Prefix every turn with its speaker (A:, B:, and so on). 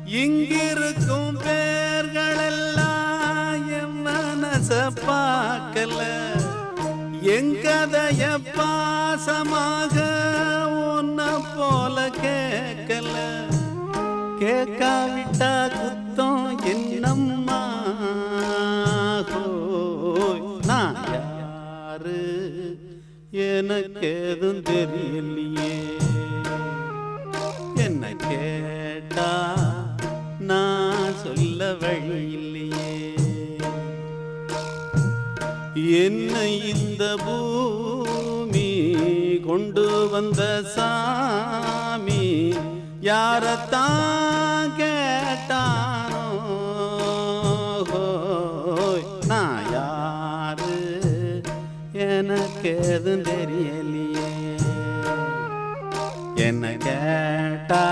A: இங்கிருக்கும் பேர்களெல்லாம் என் மனச பார்க்கல, எங்கதைய பாசமாக உன்ன போல கேட்கல. கேட்காவிட்டா குத்தம் என்னம்மா, நான் யாரு எனக்கு எதுவும் தெரியலையே. என்ன கேட்டா நான் சொல்ல வழி இல்லையே. என்னை இந்த பூமி கொண்டு வந்த சாமி யாரத்தான் கேட்டானோ. நான் யாரு எனக்கு எதுவும் தெரியலையே. என்ன கேட்டா